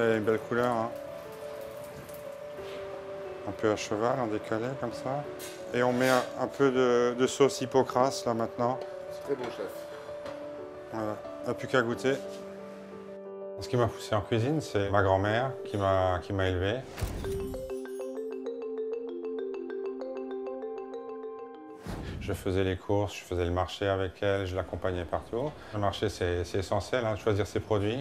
Elle a une belle couleur, hein. Un peu à cheval, en décalé, comme ça. Et on met un peu de sauce Hippocrate, là, maintenant. C'est très bon, chef. Voilà, on n'a plus qu'à goûter. Ce qui m'a poussé en cuisine, c'est ma grand-mère qui m'a élevé. Je faisais les courses, je faisais le marché avec elle, je l'accompagnais partout. Le marché, c'est essentiel, hein, de choisir ses produits.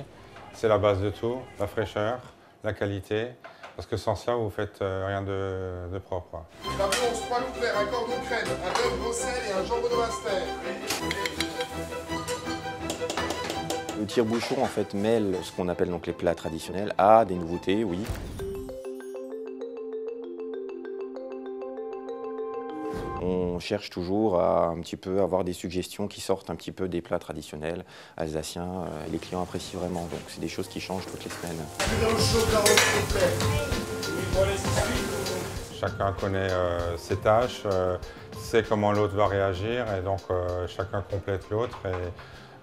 C'est la base de tout, la fraîcheur, la qualité. Parce que sans ça, vous ne faites rien de propre. La blanche, 3 loups verts, un cordon de crème, un bœuf Bruxelles et un jambon de Master. Le tire-bouchon en fait mêle ce qu'on appelle donc les plats traditionnels à des nouveautés, oui. On cherche toujours à un petit peu avoir des suggestions qui sortent un petit peu des plats traditionnels alsaciens. Les clients apprécient vraiment, donc c'est des choses qui changent toutes les semaines. Chacun connaît ses tâches, sait comment l'autre va réagir et donc chacun complète l'autre.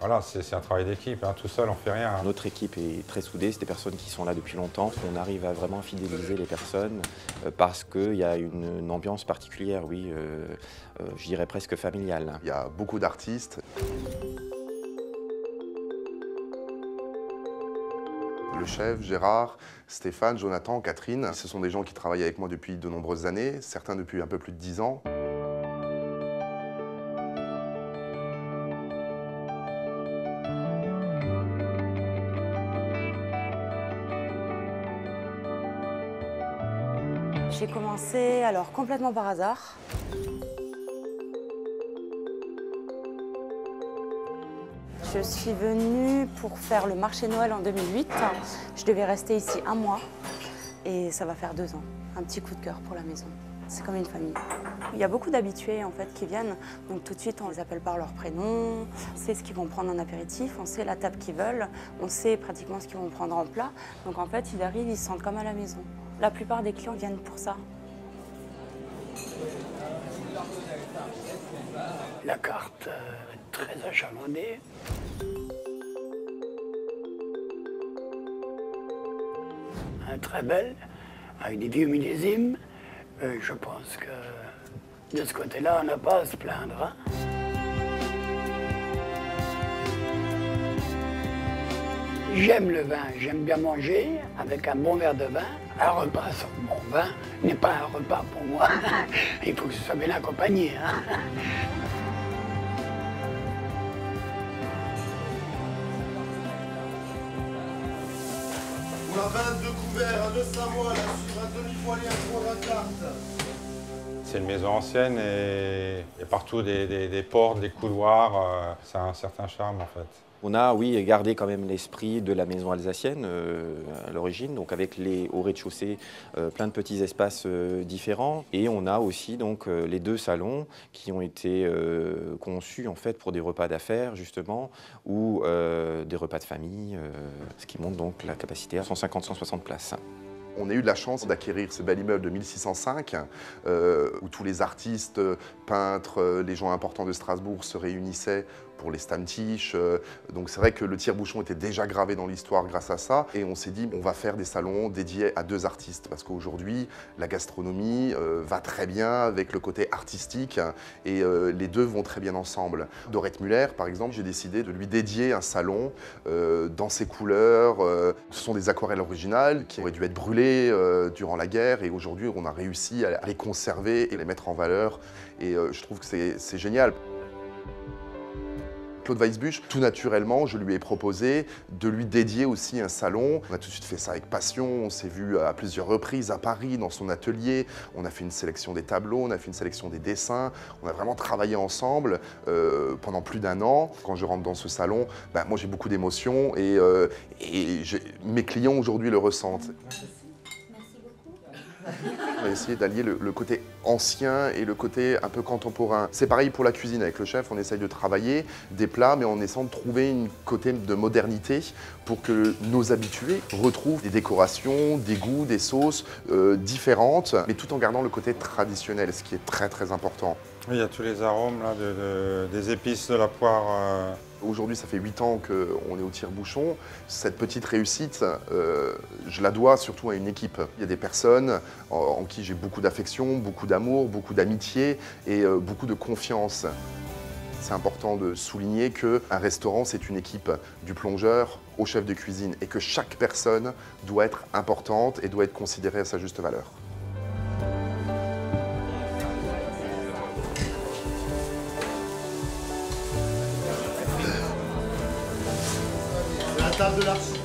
Voilà, c'est un travail d'équipe, hein. Tout seul on ne fait rien. Notre équipe est très soudée, c'est des personnes qui sont là depuis longtemps. On arrive à vraiment fidéliser les personnes parce qu'il y a une ambiance particulière, oui, je dirais presque familiale. Il y a beaucoup d'artistes. Le chef, Gérard, Stéphane, Jonathan, Catherine, ce sont des gens qui travaillent avec moi depuis de nombreuses années, certains depuis un peu plus de 10 ans. J'ai commencé alors complètement par hasard. Je suis venue pour faire le marché Noël en 2008. Je devais rester ici un mois et ça va faire 2 ans. Un petit coup de cœur pour la maison. C'est comme une famille. Il y a beaucoup d'habitués en fait qui viennent, donc tout de suite on les appelle par leur prénom, on sait ce qu'ils vont prendre en apéritif, on sait la table qu'ils veulent, on sait pratiquement ce qu'ils vont prendre en plat. Donc en fait ils arrivent, ils se sentent comme à la maison. La plupart des clients viennent pour ça. La carte très achalandée. Très belle, avec des vieux millésimes. Je pense que de ce côté-là, on n'a pas à se plaindre. Hein. J'aime le vin, j'aime bien manger avec un bon verre de vin. Un repas sans bon vin n'est pas un repas pour moi. Il faut que ce soit bien accompagné. Hein. On a 22 couverts, un de Savoie, un demi-poêlé, un gros à tarte. C'est une maison ancienne et il y a partout des portes, des couloirs. Ça a un certain charme en fait. On a, oui, gardé quand même l'esprit de la maison alsacienne à l'origine, donc avec au rez-de-chaussée plein de petits espaces différents. Et on a aussi donc les 2 salons qui ont été conçus en fait pour des repas d'affaires justement ou des repas de famille, ce qui montre donc la capacité à 150-160 places. On a eu de la chance d'acquérir ce bel immeuble de 1605 où tous les artistes, peintres, les gens importants de Strasbourg se réunissaient pour les Stammtisch. Donc c'est vrai que le tire-bouchon était déjà gravé dans l'histoire grâce à ça. Et on s'est dit, on va faire des salons dédiés à 2 artistes. Parce qu'aujourd'hui, la gastronomie va très bien avec le côté artistique et les 2 vont très bien ensemble. Dorette Müller, par exemple, j'ai décidé de lui dédier un salon dans ses couleurs. Ce sont des aquarelles originales qui auraient dû être brûlées durant la guerre. Et aujourd'hui, on a réussi à les conserver et les mettre en valeur. Et je trouve que c'est génial. Claude Weisbuch, tout naturellement, je lui ai proposé de lui dédier aussi un salon. On a tout de suite fait ça avec passion, on s'est vu à plusieurs reprises à Paris, dans son atelier. On a fait une sélection des tableaux, on a fait une sélection des dessins. On a vraiment travaillé ensemble pendant plus d'1 an. Quand je rentre dans ce salon, ben, moi j'ai beaucoup d'émotions et mes clients aujourd'hui le ressentent. On va essayer d'allier le côté ancien et le côté un peu contemporain. C'est pareil pour la cuisine. Avec le chef, on essaye de travailler des plats, mais en essayant de trouver une côté de modernité pour que nos habitués retrouvent des décorations, des goûts, des sauces différentes, mais tout en gardant le côté traditionnel, ce qui est très très important. Oui, il y a tous les arômes là, des épices de la poire Aujourd'hui, ça fait 8 ans qu'on est au tire-bouchon. Cette petite réussite, je la dois surtout à une équipe. Il y a des personnes en qui j'ai beaucoup d'affection, beaucoup d'amour, beaucoup d'amitié et beaucoup de confiance. C'est important de souligner qu'un restaurant, c'est une équipe du plongeur au chef de cuisine et que chaque personne doit être importante et doit être considérée à sa juste valeur. La table de l'artiste.